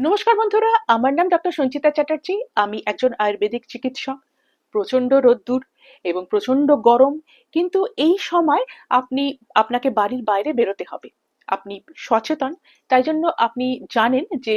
নমস্কার বন্ধুরা, আমার নাম ডক্টর সঞ্চিতা চ্যাটার্জি। আমি একজন আয়ুর্বেদিক চিকিৎসক। প্রচন্ড রোদ্দুর এবং প্রচন্ড গরম, কিন্তু এই সময় আপনি আপনাকে বাড়ির বাইরে বেরোতে হবে। আপনি সচেতন, তাই জন্য আপনি জানেন যে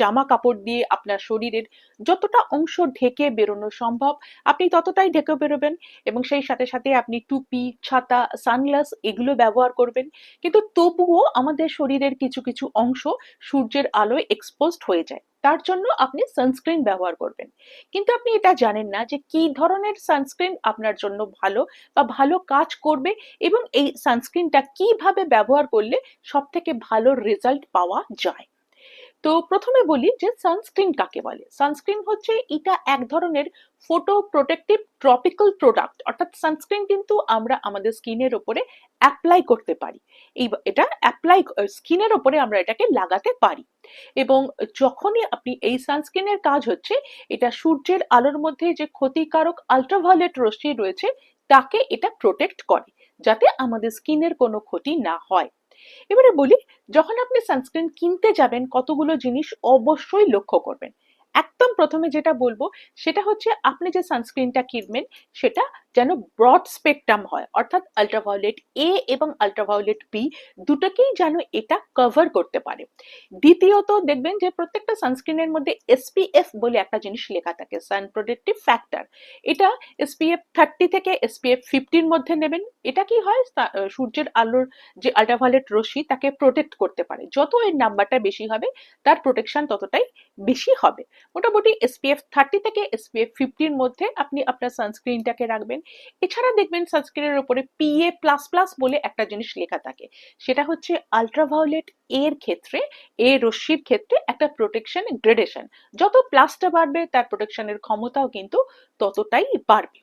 জামা কাপড় দিয়ে আপনার শরীরের যতটা অংশ ঢেকে বেরোনো সম্ভব আপনি ততটাই ঢেকে বেরোবেন, এবং সেই সাথে সাথে আপনি টুপি, ছাতা, সানগ্লাস এগুলো ব্যবহার করবেন। কিন্তু তবুও আমাদের শরীরের কিছু কিছু অংশ সূর্যের আলোয় এক্সপোজড হয়ে যায়, তার জন্য আপনি সানস্ক্রিন ব্যবহার করবেন। কিন্তু আপনি এটা জানেন না যে কি ধরনের সানস্ক্রিন আপনার জন্য ভালো বা ভালো কাজ করবে, এবং এই সানস্ক্রিনটা কিভাবে ব্যবহার করলে সব থেকে ভালো রেজাল্ট পাওয়া যায়। তো প্রথমে বলি যে সানস্ক্রিন কাকে বলে। সানস্ক্রিন হচ্ছে এটা এক ধরনের ফটো প্রোটেক্টিভ ট্রপিক্যাল প্রোডাক্ট, অর্থাৎ সানস্ক্রিন কিন্তু আমরা আমাদের স্কিনের উপরে অ্যাপ্লাই করতে পারি। এটা অ্যাপ্লাই স্কিনের উপরে আমরা এটাকে লাগাতে পারি, এবং যখনই আপনি এই সানস্ক্রিনের কাজ হচ্ছে, এটা সূর্যের আলোর মধ্যে যে ক্ষতিকারক আল্ট্রাভায়োলেট রশ্মি রয়েছে তাকে এটা প্রোটেক্ট করে, যাতে আমাদের স্কিনের কোনো ক্ষতি না হয়। এবারে বলি, যখন আপনি সানস্ক্রিন কিনতে যাবেন কতগুলো জিনিস অবশ্যই লক্ষ্য করবেন। একদম প্রথমে যেটা বলবো সেটা হচ্ছে আপনি যে সানস্ক্রিনটা কিনবেন সেটা যেন ব্রড স্পেকট্রাম হয়, অর্থাৎ আল্ট্রাভায়োলেট এ এবং আল্ট্রাভায়োলেট বি দুটোকেই যেন এটা কভার করতে পারে। দ্বিতীয়ত দেখবেন যে প্রত্যেকটা সানস্ক্রিনের মধ্যে এসপিএফ বলে একটা জিনিস লেখা থাকে, সান প্রোটেক্টিভ ফ্যাক্টর। এটা এসপিএফ 30 থেকে এসপিএফ 50-র মধ্যে নেবেন। এটা কি হয়, সূর্যের আলোর যে আল্ট্রাভায়োলেট রশ্মি তাকে প্রোটেক্ট করতে পারে। যত এর নাম্বারটা বেশি হবে তার প্রোটেকশন ততটাই বেশি হবে। মোটামুটি এসপিএফ 30 থেকে এসপিএফ 50-র মধ্যে আপনি আপনার সানস্ক্রিনটাকে রাখবেন। এছাড়া দেখবেন সানস্ক্রিনের উপরে পিএ প্লাস প্লাস বলে একটা জিনিস লেখা থাকে, সেটা হচ্ছে আল্ট্রাভায়োলেট এর ক্ষেত্রে, এ রশ্মির ক্ষেত্রে একটা প্রোটেকশন গ্রেডেশন। যত প্লাসটা বাড়বে তার প্রোটেকশনের ক্ষমতাও কিন্তু ততটাই বাড়বে।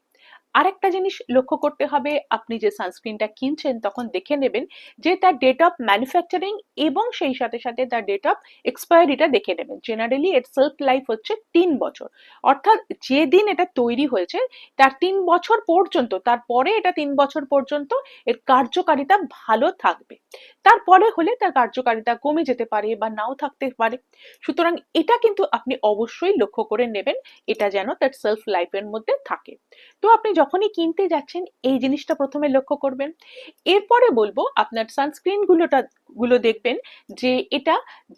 আরেকটা জিনিস লক্ষ্য করতে হবে, আপনি যে সানস্ক্রিনটা কিনছেন তখন দেখে নেবেন যে তার ডেট অফ ম্যানুফ্যাকচারিং এবং সেই সাথে সাথে তার ডেট অফ এক্সপায়ারিটা দেখে নেবেন। জেনারেলি এর সেলফ লাইফ হচ্ছে 3 বছর, অর্থাৎ যেদিন এটা তৈরি হয়েছে তার 3 বছর পর্যন্ত, তারপরে এটা 3 বছর পর্যন্ত এর কার্যকারিতা ভালো থাকবে। তারপরে হলে তার কার্যকারিতা কমে যেতে পারে বা নাও থাকতে পারে। সুতরাং এটা কিন্তু আপনি অবশ্যই লক্ষ্য করে নেবেন, এটা যেন তার সেলফ লাইফের মধ্যে থাকে। তো আপনি যখনই কিনতে যাচ্ছেন এই জিনিসটা প্রথমে লক্ষ্য করবেন। এরপরে বলবো আপনার সানস্ক্রিন গুলো দেখবেন যে এটা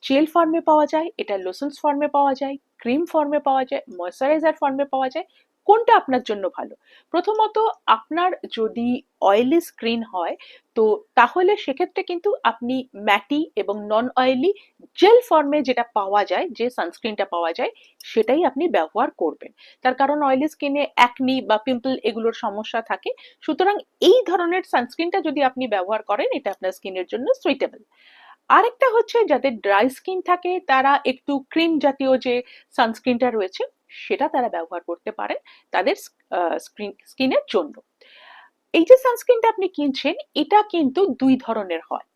জেল ফর্মে পাওয়া যায়, এটা লোশনস ফর্মে পাওয়া যায়, ক্রিম ফর্মে পাওয়া যায়, ময়শ্চারাইজার ফর্মে পাওয়া যায়। কোনটা আপনার জন্য ভালো? প্রথমত, আপনার যদি অয়েলি স্কিন হয় তো তাহলে সেক্ষেত্রে কিন্তু আপনি ম্যাটি এবং নন অয়েলি জেল ফর্মে যেটা পাওয়া যায়, যে সানস্ক্রিনটা পাওয়া যায় সেটাই আপনি ব্যবহার করবেন। তার কারণ অয়েলি স্কিনে অ্যাকনি বা পিম্পল এগুলোর সমস্যা থাকে। সুতরাং এই ধরনের সানস্ক্রিনটা যদি আপনি ব্যবহার করেন এটা আপনার স্কিনের জন্য সুইটেবল। আরেকটা হচ্ছে যাদের ড্রাই স্কিন থাকে তারা একটু ক্রিম জাতীয় যে সানস্ক্রিনটা রয়েছে সেটা তারা ব্যবহার করতে পারেন তাদের স্কিনের জন্য। এই যে সানস্ক্রিনটা আপনি কিনছেন এটা কিন্তু দুই ধরনের হয়।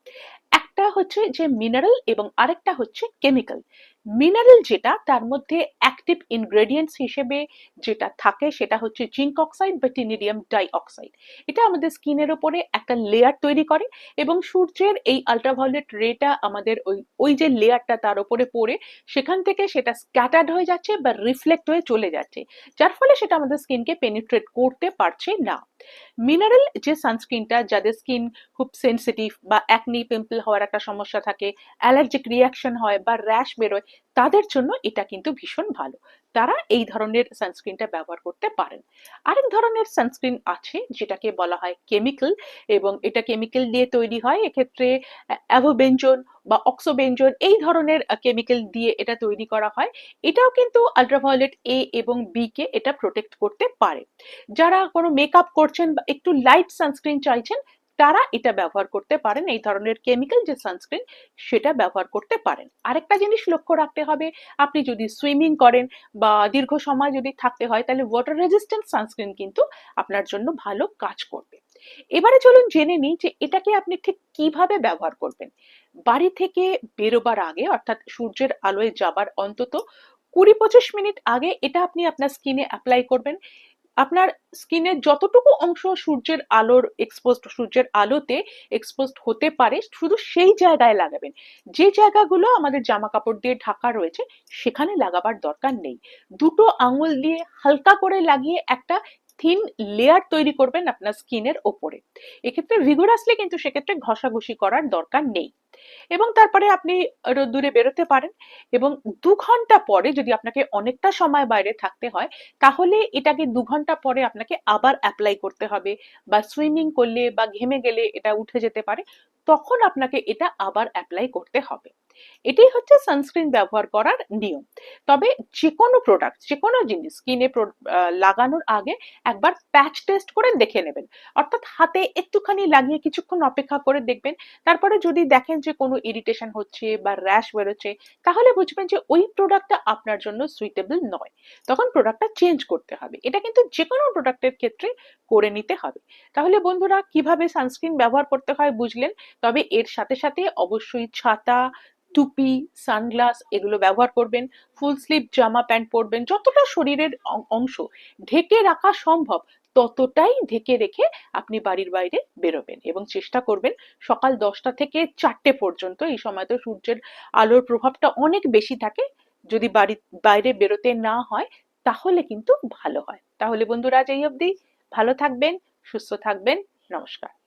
একটা হচ্ছে যে মিনারেল এবং আরেকটা হচ্ছে কেমিক্যাল। মিনারেল যেটা, তার মধ্যে অ্যাক্টিভ ইনগ্রেডিয়েন্টস হিসেবে যেটা থাকে সেটা হচ্ছে জিঙ্ক অক্সাইড বা টিনিডিয়াম ডাই অক্সাইড। এটা আমাদের স্কিনের উপরে একটা লেয়ার তৈরি করে, এবং সূর্যের এই আল্ট্রাভায়োলেট রেটা আমাদের ওই ওই যে লেয়ারটা তার উপরে পড়ে সেখান থেকে সেটা স্ক্যাটার্ড হয়ে যাচ্ছে বা রিফ্লেক্ট হয়ে চলে যাচ্ছে, যার ফলে সেটা আমাদের স্কিনকে পেনিট্রেট করতে পারছে না। মিনারেল যে সানস্ক্রিনটা, যাদের স্কিন খুব সেনসিটিভ বা অ্যাকনি পিম্পল হওয়ার একটা সমস্যা থাকে, অ্যালার্জিক রিয়াকশন হয় বা র্যাশ বেরোয়, তাদের জন্য এটা কিন্তু ভীষণ ভালো। তারা এই ধরনের সানস্ক্রিনটা ব্যবহার করতে পারেন। আরেক ধরনের সানস্ক্রিন আছে যেটাকে বলা হয় কেমিক্যাল, এবং এটা কেমিক্যাল দিয়ে তৈরি হয়। এক্ষেত্রে অ্যাভোবেনজোন বা অক্সোবেনজোন এই ধরনের কেমিক্যাল দিয়ে এটা তৈরি করা হয়। এটাও কিন্তু আল্ট্রাভায়োলেট এ এবং বি কে এটা প্রোটেক্ট করতে পারে। যারা কোনো মেকআপ করছেন বা একটু লাইট সানস্ক্রিন চাইছেন তারা এটা ব্যবহার করতে পারেন, এই ধরনের কেমিক্যাল যে সানস্ক্রিন সেটা ব্যবহার করতে পারেন। আরেকটা জিনিস লক্ষ্য রাখতে হবে, আপনি যদি সুইমিং করেন বা দীর্ঘ সময় যদি থাকতে হয় তাহলে ওয়াটার রেজিস্ট্যান্ট সানস্ক্রিন কিন্তু আপনার জন্য ভালো কাজ করবে। এবারে চলুন জেনে নিই যে এটাকে আপনি ঠিক কিভাবে ব্যবহার করবেন। বাড়ি থেকে বেরোবার আগে, অর্থাৎ সূর্যের আলোয় যাবার অন্তত 20-25 মিনিট আগে এটা আপনি আপনার স্কিনে অ্যাপ্লাই করবেন। আপনার স্কিনের যতটুকু অংশ সূর্যের আলোতে এক্সপোজড হতে পারে শুধু সেই জায়গায় লাগাবেন। যে জায়গাগুলো আমাদের জামা কাপড় দিয়ে ঢাকা রয়েছে সেখানে লাগাবার দরকার নেই। দুটো আঙুল দিয়ে হালকা করে লাগিয়ে একটা থিন লেয়ার তৈরি করবেন আপনার স্কিনের ওপরে। এক্ষেত্রে ভিগোরাসলি কিন্তু সেক্ষেত্রে ঘষাঘষি করার দরকার নেই। এবং তারপরে আপনি রোদ্দুরে বেরোতে পারেন। এবং 2 ঘন্টা পরে যদি আপনাকে অনেকটা সময় বাইরে থাকতে হয়, তাহলে এটাকে 2 ঘন্টা পরে আপনাকে আবার অ্যাপ্লাই করতে হবে, বা সুইমিং করলে বা ঘেমে গেলে এটা উঠে যেতে পারে, তখন আপনাকে এটা আবার অ্যাপ্লাই করতে হবে। এটাই হচ্ছে সানস্ক্রিন ব্যবহার করার নিয়ম। তবে যে কোনো প্রোডাক্ট, যে কোনো জিনিস স্কিনে লাগানোর আগে একবার প্যাচ টেস্ট করে দেখে নেবেন। অর্থাৎ হাতে একটুখানি লাগিয়ে কিছুক্ষণ অপেক্ষা করে দেখবেন। তারপরে যদি দেখেন যে কোনো ইরিটেশন হচ্ছে বা র্যাশ বেরোচ্ছে, তাহলে বুঝবেন যে ওই প্রোডাক্টটা আপনার জন্য সুইটেবল নয়। তখন প্রোডাক্টটা চেঞ্জ করতে হবে। এটা কিন্তু যে কোনো প্রোডাক্টের ক্ষেত্রে করে নিতে হবে। তাহলে বন্ধুরা, কিভাবে সানস্ক্রিন ব্যবহার করতে হয় বুঝলেন। তবে এর সাথে সাথে অবশ্যই ছাতা, টুপি, সানগ্লাস এগুলো ব্যবহার করবেন। ফুল স্লিভ জামা প্যান্ট পরবেন। যতটা শরীরের অংশ ঢেকে রাখা সম্ভব ততটাই ঢেকে রেখে আপনি বাড়ির বাইরে বেরোবেন, এবং চেষ্টা করবেন সকাল 10টা থেকে 4টে পর্যন্ত। এই সময় তো সূর্যের আলোর প্রভাবটা অনেক বেশি থাকে। যদি বাড়ির বাইরে বেরোতে না হয় তাহলে কিন্তু ভালো হয়। তাহলে বন্ধুরা, আজ এই অবধি। ভালো থাকবেন, সুস্থ থাকবেন। নমস্কার।